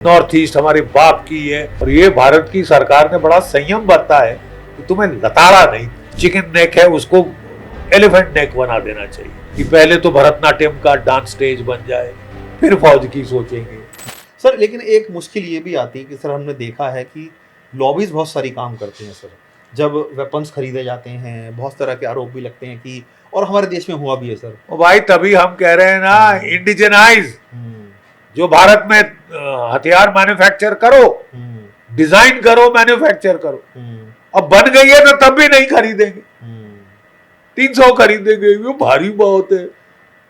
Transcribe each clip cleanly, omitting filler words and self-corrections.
North east हमारे बाप की है और ये भारत की सरकार ने बड़ा संयम बरता है कि तुम्हें लताड़ा नहीं, चिकन नेक है उसको एलिफेंट नेक बना देना चाहिए कि पहले तो भरतनाट्यम का डांस स्टेज बन जाए फिर फौज की सोचेंगे। सर लेकिन एक मुश्किल ये भी आती है कि सर हमने देखा है कि लॉबीज बहुत सारी काम करती हैं सर। जब वेपन्स खरीदे जाते हैं बहुत तरह के आरोप भी लगते हैं कि, और हमारे देश में हुआ भी है सर। और भाई तभी हम कह रहे हैं ना, इंडिजनाइज जो भारत में हथियार मैन्युफैक्चर करो, डिजाइन करो, मैन्युफैक्चर करो। अब बन गई है तो तब भी नहीं खरीदेंगे, 300 खरीदेंगे, वो भारी बहुत है।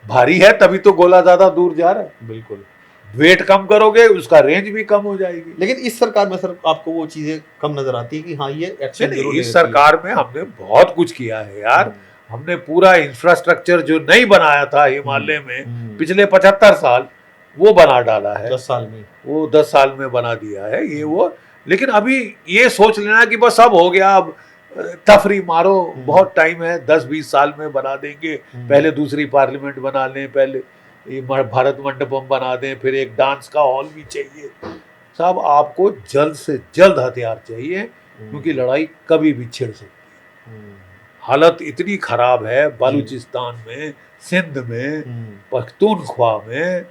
भारी है तभी तो गोला ज्यादा दूर जा रहा है। बिल्कुल, वेट कम करोगे उसका रेंज भी कम हो जाएगी। लेकिन इस सरकार में सर आपको वो चीजें कम नजर आती है कि हाँ ये एक्शन जरूर इस सरकार में हमने बहुत कुछ किया है यार। हमने पूरा इंफ्रास्ट्रक्चर जो नहीं बनाया था हिमालय में पिछले 75 साल वो बना डाला है। 10 साल में वो 10 साल में बना दिया है ये वो। लेकिन अभी ये सोच लेना कि बस अब हो गया, अब तफरी मारो, बहुत टाइम है, 10-20 साल में बना देंगे। पहले दूसरी पार्लियामेंट बना लें, पहले ये भारत मंडपम बना दें, फिर एक डांस का हॉल भी चाहिए। साहब आपको जल्द से जल्द हथियार चाहिए क्योंकि लड़ाई कभी भी छिड़ सकती है। हालत इतनी खराब है बलूचिस्तान में, सिंध में, पख्तूनख्वा में।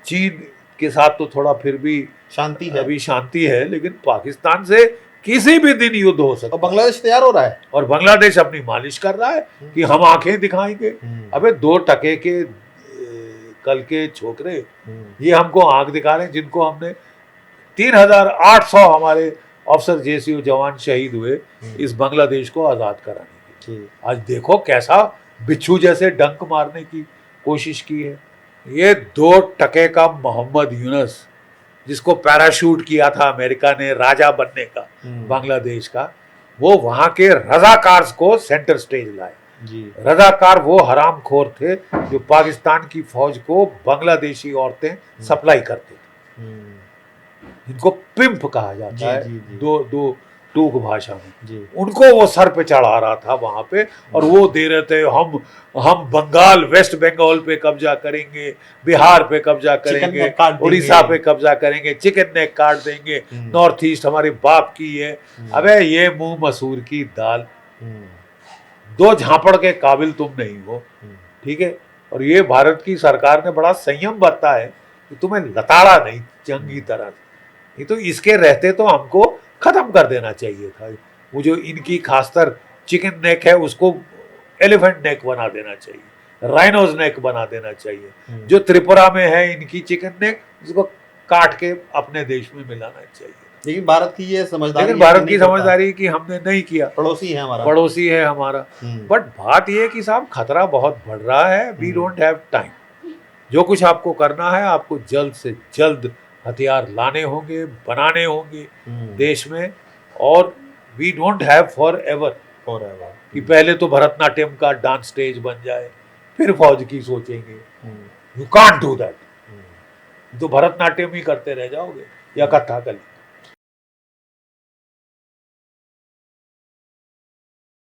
चीन के साथ तो थोड़ा फिर भी शांति है, अभी शांति है, लेकिन पाकिस्तान से किसी भी दिन युद्ध हो सकता है। और बांग्लादेश तैयार हो रहा है, और बांग्लादेश अपनी मालिश कर रहा है कि हम आंखें दिखाएंगे। अबे 2 टके के कल के छोकरे ये हमको आंख दिखा रहे हैं, जिनको हमने 3800 हमारे अफसर जेसीओ जवान शहीद हुए इस बांग्लादेश को आजाद कराने की। आज देखो कैसा बिच्छू जैसे डंक मारने की कोशिश की है। ये 2 टके का मोहम्मद यूनुस, जिसको पैराशूट किया था अमेरिका ने राजा बनने का बांग्लादेश का, वो वहां के रजाकार्स को सेंटर स्टेज लाए। रजाकार वो हरामखोर थे जो पाकिस्तान की फौज को बांग्लादेशी औरतें सप्लाई करते थे, जिनको पिंप कहा जाता है दो टूक भाषा में। उनको वो सर पे चढ़ा रहा था वहां पे, और वो दे रहे थे हम बंगाल, वेस्ट बंगाल पे कब्जा करेंगे, बिहार पे कब्जा करेंगे, उड़ीसा पे कब्जा करेंगे, चिकन नेक काट देंगे, नॉर्थ ईस्ट हमारे बाप की है। अबे ये मुंह मसूर की दाल, 2 झापड़ के काबिल तुम नहीं हो, ठीक है। और ये भारत की सरकार ने बड़ा संयम बरता है कि तुम्हें लताड़ा नहीं चंगी तरह। ये तो इसके रहते तो हमको खत्म कर देना चाहिए था। वो जो इनकी खासतर चिकन नेक है उसको एलिफेंट नेक बना देना चाहिए, राइनोज नेक बना देना चाहिए। जो त्रिपुरा में है इनकी चिकन नेक, उसको काट के अपने देश में मिलाना चाहिए। लेकिन भारत की ये समझदारी, लेकिन भारत की समझदारी कि हमने नहीं किया। पड़ोसी है हमारा। बट बात यह कि साहब खतरा बहुत बढ़ रहा है। We don't have time. जो कुछ आपको करना है, आपको जल्द से जल्द हथियार लाने होंगे, बनाने होंगे देश में। और we don't have forever कि पहले तो भरतनाट्यम का डांस स्टेज बन जाए फिर फौज की सोचेंगे। You can't do that. तो भरतनाट्यम ही करते रह जाओगे या कथकली।